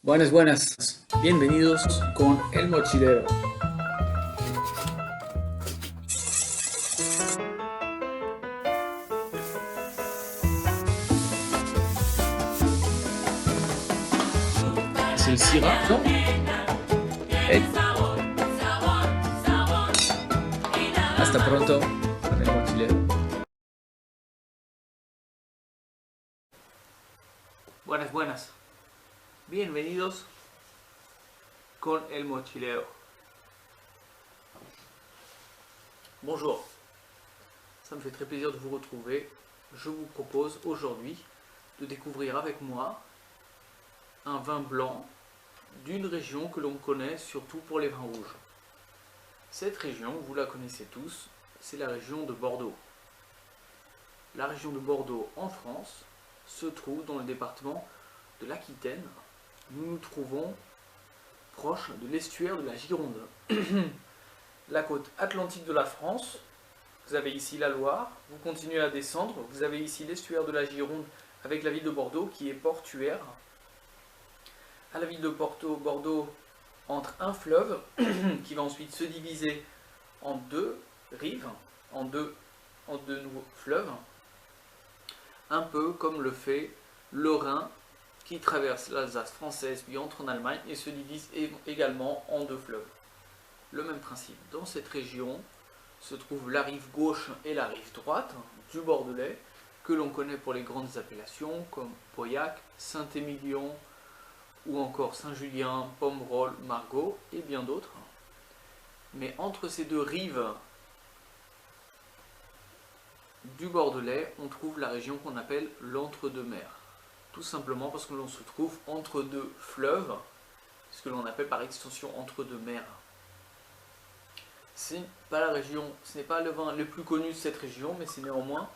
Buenas, buenas. Bienvenidos con El Mochilero. C'est le Syrah, non? Hey, hasta pronto con El Mochilero. Buenas, buenas. Bienvenidos con El Mochilero. Bonjour. Ça me fait très plaisir de vous retrouver. Je vous propose aujourd'hui de découvrir avec moi un vin blanc d'une région que l'on connaît surtout pour les vins rouges. Cette région, vous la connaissez tous, c'est la région de Bordeaux. La région de Bordeaux en France se trouve dans le département de l'Aquitaine. Nous nous trouvons proche de l'estuaire de la Gironde. La côte atlantique de la France, vous avez ici la Loire, vous continuez à descendre, vous avez ici l'estuaire de la Gironde avec la ville de Bordeaux qui est portuaire. À la ville de Bordeaux entre un fleuve qui va ensuite se diviser en deux rives, en deux nouveaux fleuves, un peu comme le fait le Rhin qui traverse l'Alsace française puis entre en Allemagne et se divise également en deux fleuves. Le même principe. Dans cette région se trouve la rive gauche et la rive droite du Bordelais que l'on connaît pour les grandes appellations comme Pauillac, Saint-Émilion ou encore Saint-Julien, Pomerol, Margaux et bien d'autres. Mais entre ces deux rives du Bordelais, on trouve la région qu'on appelle l'entre-deux-mers. Tout simplement parce que l'on se trouve entre deux fleuves, ce que l'on appelle par extension entre deux mers. Ce n'est pas le vin le plus connu de cette région, mais c'est néanmoins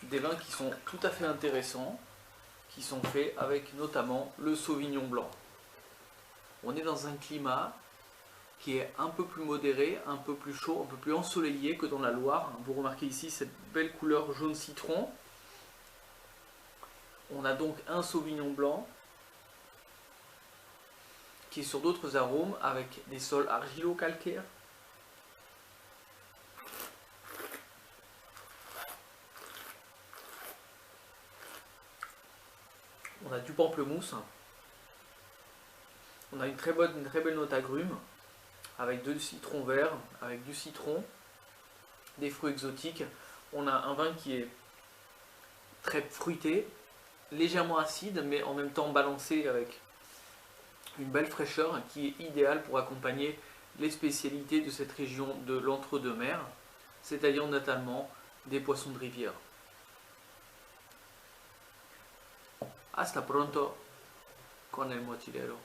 des vins qui sont tout à fait intéressants, qui sont faits avec notamment le Sauvignon blanc. On est dans un climat qui est un peu plus modéré, un peu plus chaud, un peu plus ensoleillé que dans la Loire. Vous remarquez ici cette belle couleur jaune citron. On a donc un Sauvignon blanc qui est sur d'autres arômes avec des sols argilo-calcaires. On a du pamplemousse. On a une très belle note agrume avec du citron vert, avec du citron, des fruits exotiques. On a un vin qui est très fruité, légèrement acide, mais en même temps balancé avec une belle fraîcheur qui est idéale pour accompagner les spécialités de cette région de l'entre-deux-mers, c'est-à-dire notamment des poissons de rivière. Hasta pronto con el mochilero.